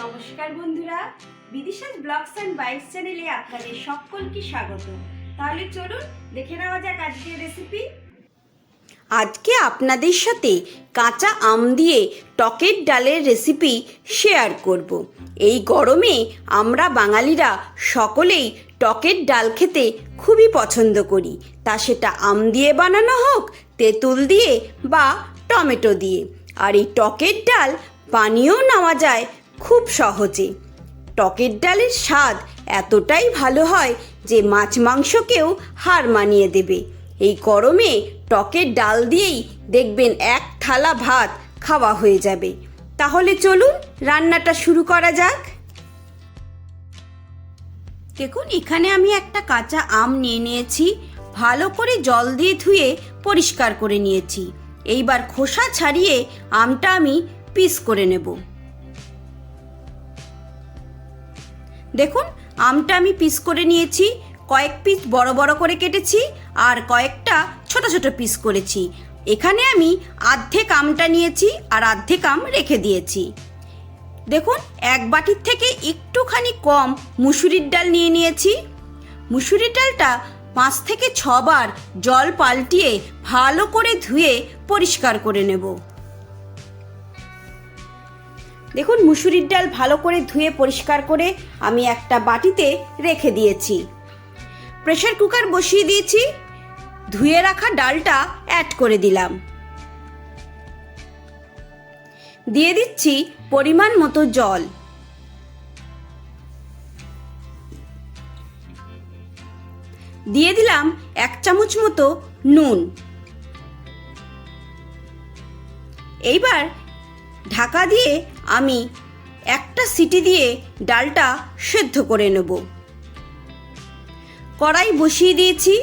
নমস্কার বন্ধুরা, বিদিশাস blogs and bytes চ্যানেলে আপনাদের সকলকে স্বাগত। তাহলে চলুন দেখে নেওয়া যাক আজকের রেসিপি। আজকে আপনাদের সাথে কাঁচা আম দিয়ে টকের ডালের রেসিপি শেয়ার করব। এই গরমে আমরা বাঙালিরা সকলেই টকের ডাল খেতে খুবই পছন্দ করি, তা সেটা আম দিয়ে বানানো হোক, তেঁতুল দিয়ে বা টমেটো দিয়ে। আর এই টকের ডাল বানিয়েও নেওয়া যায় খুব সহজে। টকের ডালের স্বাদ এতটাই ভালো হয় যে মাছ মাংসকেও হার মানিয়ে দেবে। এই গরমে টকের ডাল দিয়েই দেখবেন এক থালা ভাত খাওয়া হয়ে যাবে। তাহলে চলুন রান্নাটা শুরু করা যাক। দেখুন, এখানে আমি একটা কাঁচা আম নিয়ে নিয়েছি, ভালো করে জল দিয়ে ধুয়ে পরিষ্কার করে নিয়েছি। এইবার খোসা ছাড়িয়ে আমটা আমি পিস করে নেব। দেখুন, আমটা আমি পিস করে নিয়েছি। কয়েক পিস বড় বড় করে কেটেছি আর কয়েকটা ছোট ছোট পিস করেছি। এখানে আমি অর্ধেক আমটা নিয়েছি আর অর্ধেক আম রেখে দিয়েছি। দেখুন, এক বাটির থেকে একটুখানি কম মুসুরির ডাল নিয়ে নিয়েছি। মুসুরির ডালটা 5 থেকে 6 বার জল পাল্টিয়ে ভালো করে ধুয়ে পরিষ্কার করে নেব। দেখুন, মুসুরির ডাল ভালো করে ধুয়ে পরিষ্কার করে আমি একটা বাটিতে রেখে দিয়েছি। প্রেসার কুকার বসিয়ে দিয়েছি, ধুয়ে রাখা ডালটা অ্যাড করে দিলাম। দিয়ে দিচ্ছি পরিমাণ মতো জল। দিয়ে দিলাম 1 চামচ মতো নুন। এইবার ঢাকা দিয়ে আমি একটা সিটি দিয়ে ডালটা সেদ্ধ করে নেব। কড়াই বসিয়ে দিয়েছি,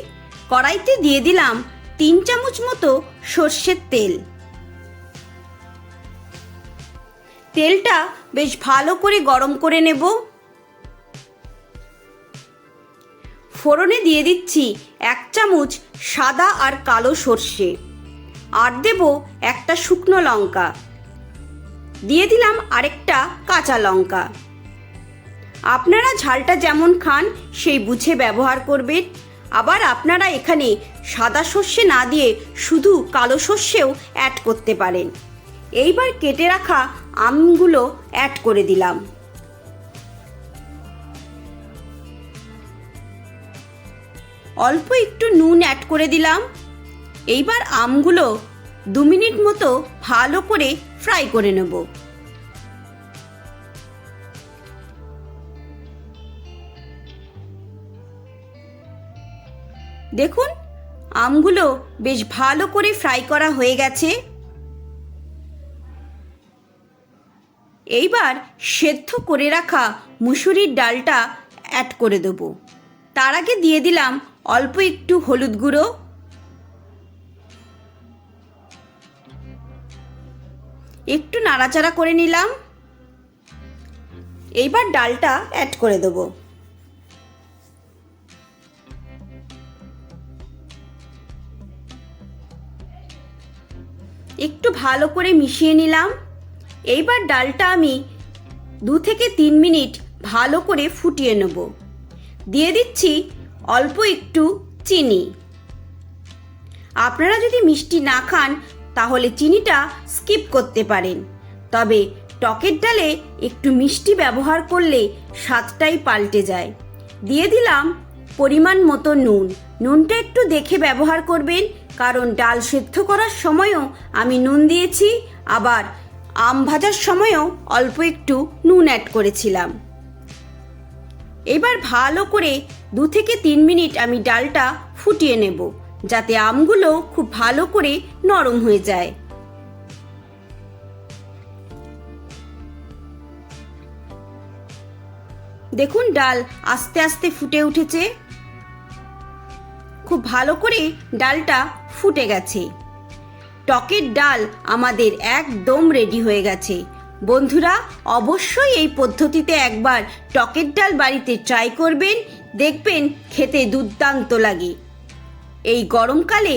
কড়াইতে দিয়ে দিলাম 3 চামচ মতো সর্ষের তেল। তেলটা বেশ ভালো করে গরম করে নেব। ফোড়নে দিয়ে দিচ্ছি 1 চামচ সাদা আর কালো সর্ষে, আর দেব একটা শুকনো লঙ্কা। দিয়ে দিলাম আরেকটা কাঁচা লঙ্কা। আপনারা ঝালটা যেমন খান সেই বুঝে ব্যবহার করবেন। আবার আপনারা এখানে সাদা সর্ষে না দিয়ে শুধু কালো সর্ষেও অ্যাড করতে পারেন। এইবার কেটে রাখা আমগুলো অ্যাড করে দিলাম। অল্প একটু নুন অ্যাড করে দিলাম। এইবার আমগুলো 2 মিনিট মতো ভালো করে ফ্রাই করে নেব। দেখুন, আমগুলো বেশ ভালো করে ফ্রাই করা হয়ে গেছে। এইবার সেদ্ধ করে রাখা মুসুরির ডালটা অ্যাড করে দেব। তার আগে দিয়ে দিলাম অল্প একটু হলুদ গুঁড়ো, একটু নাড়াচাড়া করে নিলাম। এইবার ডালটা অ্যাড করে দেব। একটু ভালো করে মিশিয়ে নিলাম। এইবার ডালটা আমি 2 থেকে 3 মিনিট ভালো করে ফুটিয়ে নেব। দিয়ে দিচ্ছি অল্প একটু চিনি। আপনারা যদি মিষ্টি না খান তাহলে চিনিটা স্কিপ করতে পারেন, তবে টকের ডালে একটু মিষ্টি ব্যবহার করলে স্বাদটাই পাল্টে যায়। দিয়ে দিলাম পরিমাণ মতো নুন। নুনটা একটু দেখে ব্যবহার করবেন, কারণ ডাল সেদ্ধ করার সময়ও আমি নুন দিয়েছি, আবার আম ভাজার সময়ও অল্প একটু নুন অ্যাড করেছিলাম। এবার ভালো করে 2 থেকে 3 মিনিট আমি ডালটা ফুটিয়ে নেব, যাতে আমগুলো খুব ভালো করে নরম হয়ে যায়। দেখুন, ডাল আস্তে আস্তে ফুটে উঠেছে। খুব ভালো করে ডালটা ফুটে গেছে। টকের ডাল আমাদের একদম রেডি হয়ে গেছে। বন্ধুরা, অবশ্যই এই পদ্ধতিতে একবার টকের ডাল বাড়িতে ট্রাই করবেন, দেখবেন খেতে দুর্দান্ত লাগে। এই গরমকালে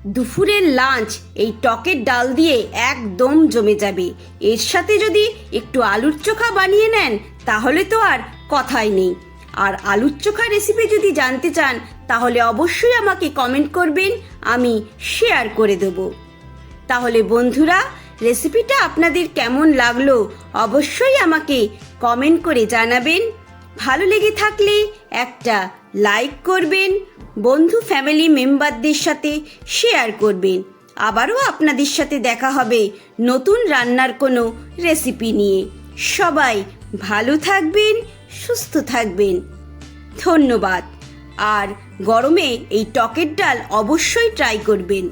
দুপুরের লাঞ্চ এই টকের ডাল দিয়ে একদম জমে যাবে। এর সাথে যদি একটু আলুর চোখা বানিয়ে নেন তাহলে তো আর কথাই নেই। আর আলুর চোখা রেসিপি যদি জানতে চান তাহলে অবশ্যই আমাকে কমেন্ট করবেন, আমি শেয়ার করে দেব। তাহলে বন্ধুরা, রেসিপিটা আপনাদের কেমন লাগলো অবশ্যই আমাকে কমেন্ট করে জানাবেন। ভালো লেগে থাকলে একটা লাইক করবেন, বন্ধু ফ্যামিলি মেম্বারদের সাথে শেয়ার করবেন। আবারও আপনাদের সাথে দেখা হবে নতুন রান্নার কোনো রেসিপি নিয়ে। সবাই ভালো থাকবেন, সুস্থ থাকবেন। ধন্যবাদ। আর গরমে এই টকের ডাল অবশ্যই ট্রাই করবেন।